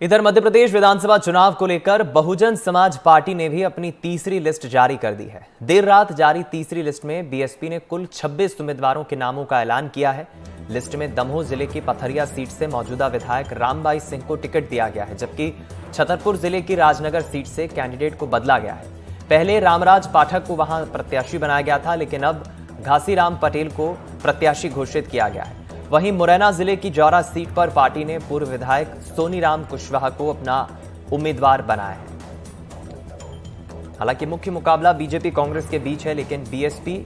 इधर मध्य प्रदेश विधानसभा चुनाव को लेकर बहुजन समाज पार्टी ने भी अपनी तीसरी लिस्ट जारी कर दी है। देर रात जारी तीसरी लिस्ट में बीएसपी ने कुल 26 उम्मीदवारों के नामों का ऐलान किया है। लिस्ट में दमोह जिले की पथरिया सीट से मौजूदा विधायक रामबाई सिंह को टिकट दिया गया है, जबकि छतरपुर जिले की राजनगर सीट से कैंडिडेट को बदला गया है। पहले रामराज पाठक को वहां प्रत्याशी बनाया गया था, लेकिन अब घासीराम पटेल को प्रत्याशी घोषित किया गया है। वहीं मुरैना जिले की जौरा सीट पर पार्टी ने पूर्व विधायक सोनीराम कुशवाहा को अपना उम्मीदवार बनाया है। हालांकि मुख्य मुकाबला बीजेपी कांग्रेस के बीच है, लेकिन बीएसपी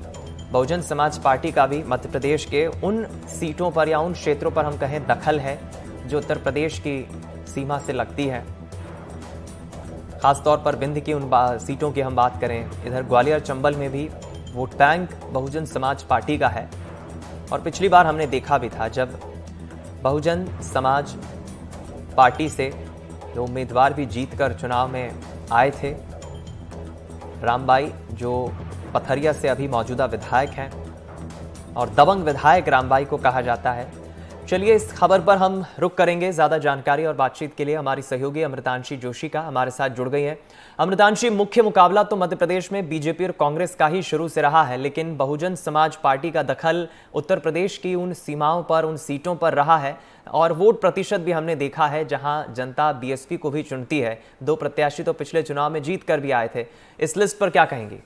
बहुजन समाज पार्टी का भी मध्य प्रदेश के उन सीटों पर या उन क्षेत्रों पर हम कहें दखल है जो उत्तर प्रदेश की सीमा से लगती है। खासतौर पर विंध्य की उन सीटों की हम बात करें, इधर ग्वालियर चंबल में भी vote bank Bahujan Samaj party का है। और पिछली बार हमने देखा भी था जब बहुजन समाज पार्टी से जो उम्मीदवार भी जीतकर चुनाव में आए थे, रामबाई जो पथरिया से अभी मौजूदा विधायक हैं और दबंग विधायक रामबाई को कहा जाता है। चलिए इस खबर पर हम रुक करेंगे। ज्यादा जानकारी और बातचीत के लिए हमारी सहयोगी अमृतांशी जोशी का हमारे साथ जुड़ गई हैं। अमृतांशी, मुख्य मुकाबला तो मध्य प्रदेश में बीजेपी और कांग्रेस का ही शुरू से रहा है, लेकिन बहुजन समाज पार्टी का दखल उत्तर प्रदेश की उन सीमाओं पर, उन सीटों पर रहा है और वोट प्रतिशत भी हमने देखा है जहां जनता बीएसपी को भी चुनती है। 2 प्रत्याशी तो पिछले चुनाव में जीत कर भी आए थे। इस लिस्ट पर क्या कहेंगी?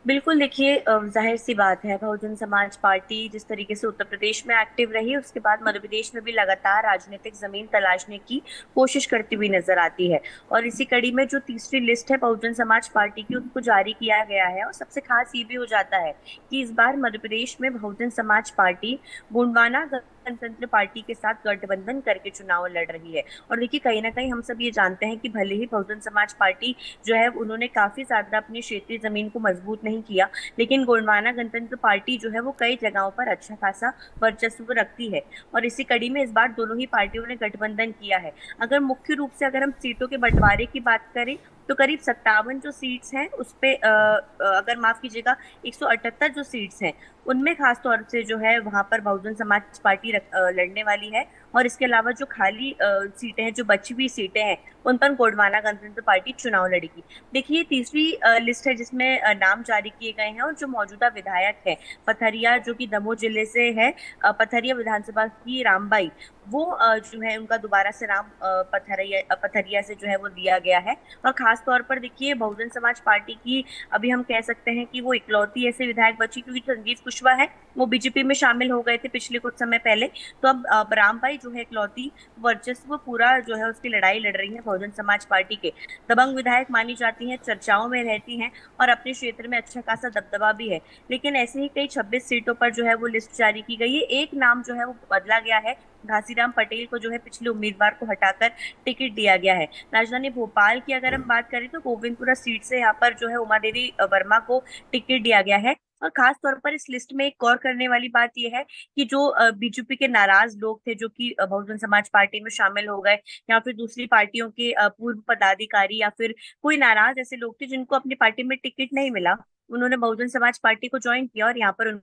बिल्कुल, देखिए, जाहिर सी बात है, बहुजन समाज पार्टी जिस तरीके से उत्तर प्रदेश में एक्टिव रही, उसके बाद मध्य प्रदेश में भी लगातार राजनीतिक जमीन तलाशने की कोशिश करती हुई नजर आती है। और इसी कड़ी में जो तीसरी लिस्ट है बहुजन समाज पार्टी की, उसको जारी किया गया है। और सबसे खास ये भी हो जाता है कि इस बार मध्य प्रदेश में बहुजन समाज पार्टी गोंडवाना गणतंत्र पार्टी के साथ गठबंधन करके चुनाव लड़ रही है। और देखिए, कहीं ना कहीं हम सब ये जानते हैं कि भले ही बहुजन समाज पार्टी जो है उन्होंने काफी ज्यादा अपनी क्षेत्रीय जमीन को मजबूत नहीं किया, लेकिन गोंडवाना गणतंत्र पार्टी जो है वो कई जगहों पर अच्छा खासा वर्चस्व रखती है। और इसी कड़ी में इस बार दोनों ही पार्टियों ने गठबंधन किया है। अगर मुख्य रूप से अगर हम सीटों के बंटवारे की बात करें तो करीब 57 जो सीट्स हैं उस पे अगर माफ कीजिएगा 178 जो सीट्स हैं उनमें खास तौर से जो है वहां पर बहुजन समाज पार्टी लड़ने वाली है। और इसके अलावा जो खाली सीटें हैं, जो बची हुई सीटें हैं, उन पर गोंडवाना गणतंत्र पार्टी चुनाव लड़ेगी। देखिए, तीसरी लिस्ट है जिसमें नाम जारी किए गए हैं और जो मौजूदा विधायक है पथरिया, जो कि दमोह जिले से है, पथरिया विधानसभा की रामबाई, वो जो है उनका दोबारा से नाम पथरिया से जो है वो दिया गया है। और खास तौर पर देखिए, बहुजन समाज पार्टी की अभी हम कह सकते हैं कि वो इकलौती ऐसे विधायक बची, क्योंकि संजीव कुशवाहा है वो बीजेपी में शामिल हो गए थे पिछले कुछ समय पहले। तो अब रामबाई जो है इकलौती वर्चस्व पूरा जो है उसकी लड़ाई लड़ रही है बहुजन समाज पार्टी के। दबंग विधायक मानी जाती हैं, चर्चाओं में रहती हैं और अपने क्षेत्र में अच्छा खासा दबदबा भी है। लेकिन ऐसे ही कई 26 सीटों पर जो है वो लिस्ट जारी की गई है। एक नाम जो है वो बदला गया है, घासीराम पटेल को जो है पिछले उम्मीदवार को हटाकर टिकट दिया गया है। राजधानी भोपाल की अगर हम बात करें तो गोविंदपुरा सीट से यहाँ पर जो है उमा देवी वर्मा को टिकट दिया गया है। और खास तौर पर इस लिस्ट में एक गौर करने वाली बात यह है कि जो बीजेपी के नाराज लोग थे, जो कि बहुजन समाज पार्टी में शामिल हो गए, या फिर दूसरी पार्टियों के पूर्व पदाधिकारी, या फिर कोई नाराज ऐसे लोग थे जिनको अपनी पार्टी में टिकट नहीं मिला, उन्होंने बहुजन समाज पार्टी को ज्वाइन किया और यहाँ पर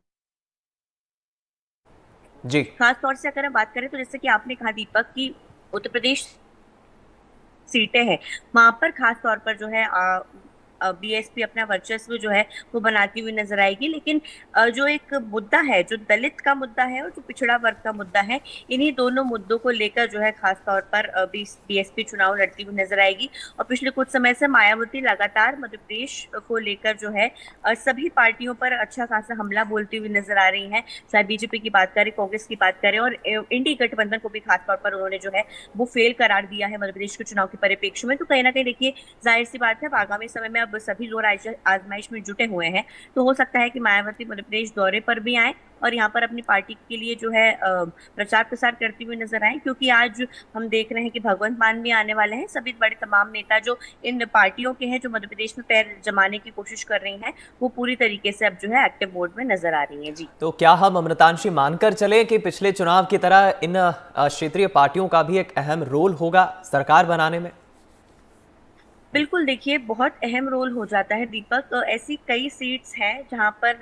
जी। खास तौर से अगर हम बात करें तो जैसे कि आपने कहा दीपक की उत्तर प्रदेश सीटें हैं, वहां पर खास तौर पर जो है बीएसपी अपना वर्चस्व जो है वो बनाती हुई नजर आएगी। लेकिन जो एक मुद्दा है, जो दलित का मुद्दा है और जो पिछड़ा वर्ग का मुद्दा है, इन्हीं दोनों मुद्दों को लेकर जो है खास तौर पर बीएसपी चुनाव लड़ती हुई नजर आएगी। और पिछले कुछ समय से मायावती लगातार मध्य प्रदेश को लेकर जो है सभी पार्टियों पर अच्छा खासा हमला बोलती हुई नजर आ रही है। चाहे बीजेपी की बात करें, कांग्रेस की बात करें, और इंडी गठबंधन को भी खास तौर पर उन्होंने जो है वो फेल करार दिया है मध्य प्रदेश के चुनाव के परिप्रेक्ष्य में। तो कहीं ना कहीं देखिए, जाहिर सी बात है, अब आगामी समय में अब सभी लोग आजमाइश में जुटे हुए हैं। तो हो सकता है कि मायावती मध्य प्रदेश दौरे पर भी आए और यहाँ पर अपनी पार्टी के लिए जो है प्रचार प्रसार करती हुई नजर आए, क्योंकि आज हम देख रहे हैं कि भगवंत मान भी आने वाले हैं। सभी बड़े तमाम नेता जो इन पार्टियों के हैं, जो मध्य प्रदेश में पैर जमाने की कोशिश कर रही हैं, वो पूरी तरीके से अब जो है एक्टिव मोड में नजर आ रही है। जी, तो क्या हम अमृतांशी मानकर चले कि पिछले चुनाव की तरह इन क्षेत्रीय पार्टियों का भी एक अहम रोल होगा सरकार बनाने में? बिल्कुल, देखिए, बहुत अहम रोल हो जाता है दीपक। ऐसी कई सीट्स हैं जहां पर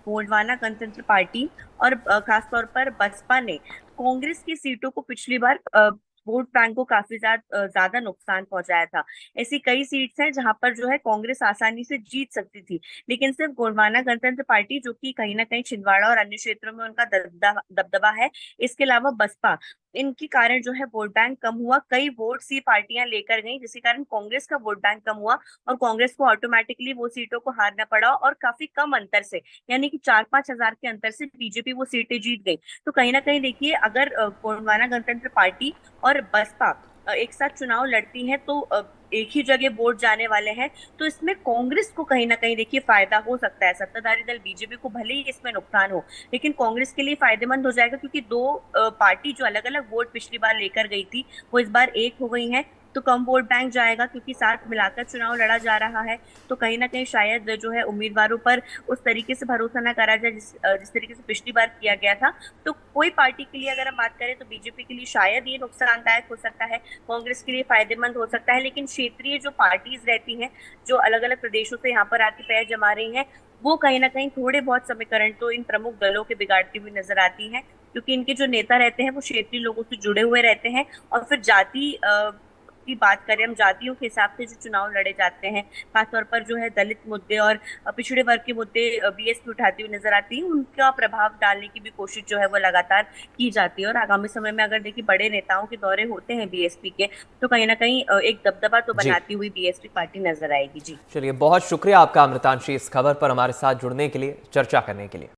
गोंडवाना गणतंत्र पार्टी और खास तौर पर बसपा ने कांग्रेस की सीटों को पिछली बार वोट बैंक को काफी ज्यादा नुकसान पहुंचाया था। ऐसी कई सीट्स हैं जहां पर जो है कांग्रेस आसानी से जीत सकती थी, लेकिन सिर्फ गोंडवाना गणतंत्र पार्टी, जो कि कहीं ना कहीं छिंदवाड़ा और अन्य क्षेत्रों में उनका दबदबा है, इसके अलावा बसपा, इनके कारण जो है वोट बैंक कम हुआ। कई वोट सी पार्टियां लेकर गई, जिसके कारण कांग्रेस का वोट बैंक कम हुआ और कांग्रेस को ऑटोमेटिकली वो सीटों को हारना पड़ा, और काफी कम अंतर से, यानी कि 4-5 हजार के अंतर से बीजेपी वो सीटें जीत गई। तो कहीं ना कहीं देखिए, अगर गोंडवाना गणतंत्र पार्टी और बसपा एक साथ चुनाव लड़ती हैं तो एक ही जगह वोट जाने वाले हैं, तो इसमें कांग्रेस को कहीं ना कहीं देखिए फायदा हो सकता है। सत्ताधारी दल बीजेपी को भले ही इसमें नुकसान हो, लेकिन कांग्रेस के लिए फायदेमंद हो जाएगा, क्योंकि दो पार्टी जो अलग अलग वोट पिछली बार लेकर गई थी, वो इस बार एक हो गई हैं। तो कम वोट बैंक जाएगा, क्योंकि साथ मिलाकर चुनाव लड़ा जा रहा है। तो कहीं ना कहीं शायद जो है उम्मीदवारों पर उस तरीके से भरोसा ना करा जाए जिस तरीके से पिछली बार किया गया था। तो कोई पार्टी के लिए अगर हम बात करें तो बीजेपी के लिए शायद ये नुकसानदायक हो सकता है, कांग्रेस के लिए फायदेमंद हो सकता है, लेकिन क्षेत्रीय जो पार्टीज रहती हैं, जो अलग अलग प्रदेशों से यहाँ पर आके पैर जमा रही हैं, वो कहीं ना कहीं थोड़े बहुत समीकरण तो इन प्रमुख दलों के बिगाड़ती हुई नजर आती हैं, क्योंकि इनके जो नेता रहते हैं वो क्षेत्रीय लोगों से जुड़े हुए रहते हैं। और फिर जाति की बात करें, हम जातियों के हिसाब से जो चुनाव लड़े जाते हैं, खासतौर पर जो है दलित मुद्दे और पिछड़े वर्ग के मुद्दे बीएसपी उठाती हुई नजर आती है, उनका प्रभाव डालने की भी कोशिश जो है वो लगातार की जाती है। और आगामी समय में अगर देखिए बड़े नेताओं के दौरे होते हैं बीएसपी के, तो कहीं ना कहीं एक दबदबा तो जी बनाती हुई बीएसपी पार्टी नजर आएगी। जी चलिए, बहुत शुक्रिया आपका अमृतांशी, इस खबर पर हमारे साथ जुड़ने के लिए, चर्चा करने के लिए।